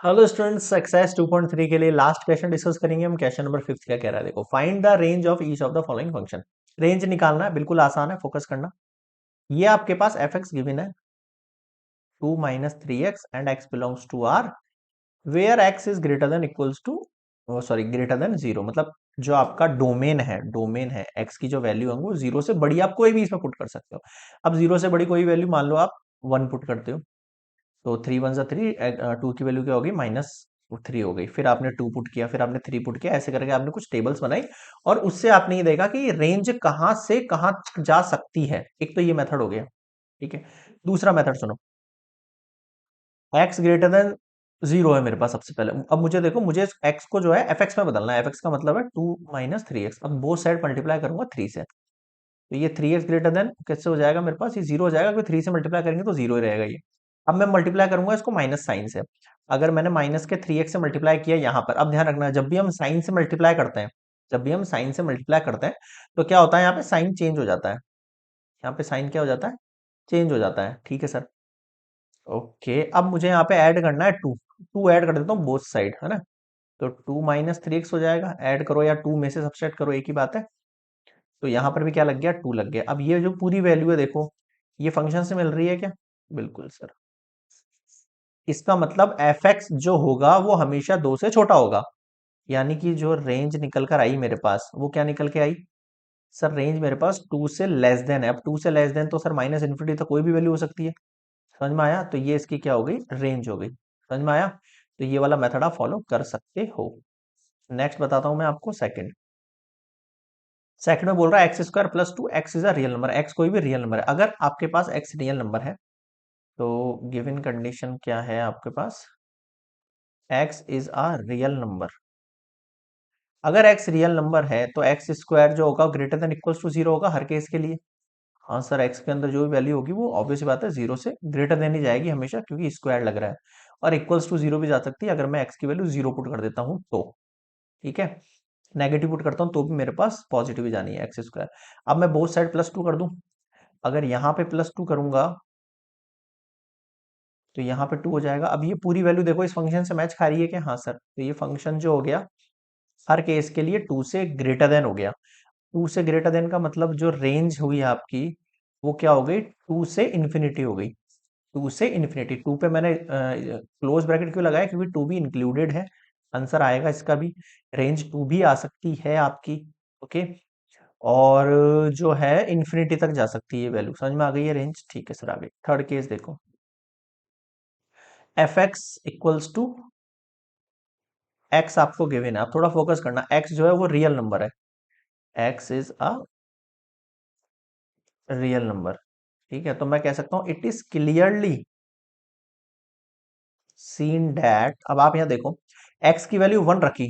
Hello students, exercise 2.3 के लिए last question discuss करेंगे हम। क्वेश्चन नंबर 5 क्या कह रहा है, देखो। Find the range of each of the following function. Range निकालना है, बिल्कुल आसान है, फोकस करना। ये आपके पास एफ एक्स गिवन है 2 - 3x and x belongs to R where x is greater than equals to sorry greater than 0। मतलब जो आपका डोमेन है x की जो वैल्यू है वो 0 से बड़ी आप कोई भी इसमें पुट कर सकते हो। अब 0 से बड़ी कोई वैल्यू मान लो आप 1 पुट करते हो, तो 3 × 1 = 3, 2 की वैल्यू क्या होगी -3 हो गई। फिर आपने 2 पुट किया, फिर आपने 3 पुट किया, ऐसे करके आपने कुछ टेबल्स बनाई और उससे आपने ये देखा कि रेंज कहां से कहां तक जा सकती है। एक तो ये मेथड हो गया, ठीक है। दूसरा मेथड सुनो, x ग्रेटर देन 0 है मेरे पास सबसे पहले। अब मुझे देखो, मुझे x को जो है एफ एक्स में बदलना है। एफ एक्स का मतलब है 2 - 3x। अब बोथ साइड मल्टीप्लाई करूंगा 3 से, तो ये 3x ग्रेटर देन कैसे हो जाएगा मेरे पास, ये 0 हो जाएगा क्योंकि 3 से मल्टीप्लाई करेंगे तो 0 ही रहेगा ये। अब मैं मल्टीप्लाई करूंगा इसको माइनस साइन से। अगर मैंने माइनस के 3x से मल्टीप्लाई किया यहाँ पर, अब ध्यान रखना, जब भी हम साइन से मल्टीप्लाई करते हैं, जब भी हम साइन से मल्टीप्लाई करते हैं तो क्या होता है, यहाँ पे साइन चेंज हो जाता है। यहाँ पे साइन क्या हो जाता है, चेंज हो जाता है, ठीक है सर। ओके, अब मुझे यहाँ पे ऐड करना है 2। 2 ऐड कर देता हूँ बोथ साइड, है ना। तो 2 - 3x हो जाएगा, ऐड करो या 2 में से सब्सट्रैक्ट करो, एक ही बात है। तो यहां पर भी क्या लग गया, 2 लग गया। अब ये जो पूरी वैल्यू है देखो, ये फंक्शन से मिल रही है क्या? बिल्कुल सर। इसका मतलब एफ एक्स जो होगा वो हमेशा 2 से छोटा होगा। यानी कि जो रेंज निकल कर आई मेरे पास, वो क्या निकल के आई सर? रेंज मेरे पास 2 से लेस देन है। अब 2 से लेस देन तो सर माइनस इन्फिनिटी तक कोई भी वैल्यू हो सकती है। समझ में आया? तो ये इसकी क्या हो गई, रेंज हो गई। समझ में आया? तो ये वाला मेथड आप फॉलो कर सकते हो। नेक्स्ट बताता हूं मैं आपको, सेकंड। सेकंड में बोल रहा है x² + 2, x is a real number. x कोई भी रियल नंबर है। अगर आपके पास x रियल नंबर है तो गिवन कंडीशन क्या है आपके पास, x is a real number. अगर x रियल नंबर है तो x² जो होगा ग्रेटर देन इक्वल्स टू 0 होगा हर केस के लिए। हाँ सर, x के अंदर जो भी वैल्यू होगी वो ऑब्वियस सी बात है 0 से ग्रेटर देन ही जाएगी हमेशा, क्योंकि स्क्वायर लग रहा है। और इक्वल्स टू 0 भी जा सकती है अगर मैं x की वैल्यू 0 पुट कर देता हूँ तो। ठीक है, नेगेटिव पुट करता हूँ तो भी मेरे पास पॉजिटिव ही जानी है x²। अब मैं बोथ साइड +2 कर दूं। अगर यहाँ पे +2 करूंगा तो यहाँ पे 2 हो जाएगा। अब ये पूरी वैल्यू देखो इस फंक्शन से मैच खा रही है क्या? हाँ सर। तो ये फंक्शन जो हो गया हर केस के लिए 2 से ग्रेटर देन हो गया। 2 से ग्रेटर देन का मतलब जो रेंज हुई आपकी वो क्या हो गई, 2 से इन्फिनिटी हो गई। 2 से इन्फिनिटी, 2 पे मैंने क्लोज ब्रैकेट क्यों लगाया, क्योंकि 2 भी इंक्लूडेड है। आंसर आएगा इसका भी, रेंज 2 भी आ सकती है आपकी। ओके, और जो है इन्फिनिटी तक जा सकती है ये वैल्यू। समझ में आ गई है रेंज? ठीक है सर, आ गई। थर्ड केस देखो, F X equals to X आपको गिवन है। आप थोड़ा फोकस करना, एक्स जो है वो रियल नंबर है। X is a real number, ठीक है। तो मैं कह सकता हूं it is clearly seen that. अब आप यहां देखो, एक्स की वैल्यू 1 रखी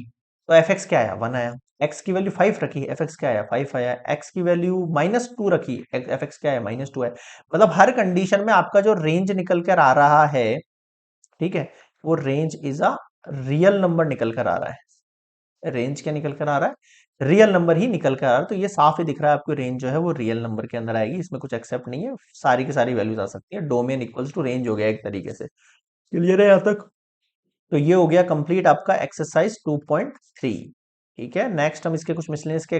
तो एफ एक्स क्या आया, 1 आया। एक्स की वैल्यू 5 रखी, एफ एक्स क्या आया, 5 आया। एक्स की वैल्यू -2 रखी, एफ एक्स क्या है, -2 है। मतलब हर कंडीशन में आपका जो रेंज निकल कर आ रहा है, ठीक है, वो range is a real number निकल कर आ रहा है। रेंज क्या निकल कर आ रहा है, रियल नंबर ही निकल कर आ रहा है। तो ये साफ ही दिख रहा है आपको, रेंज जो है वो रियल नंबर के अंदर आएगी, इसमें कुछ एक्सेप्ट नहीं है, सारी की सारी वैल्यूज आ सकती है। डोमेन इक्वल्स टू रेंज हो गया एक तरीके से। क्लियर है यहाँ तक? तो ये हो गया कंप्लीट आपका एक्सरसाइज 2.3। ठीक है, नेक्स्ट हम इसके कुछ मिसलेनियस के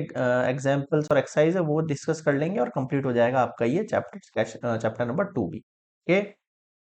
एग्जांपल्स और एक्सरसाइज है वो डिस्कस कर लेंगे और कंप्लीट हो जाएगा आपका ये चैप्टर नंबर 2 भी। ओके।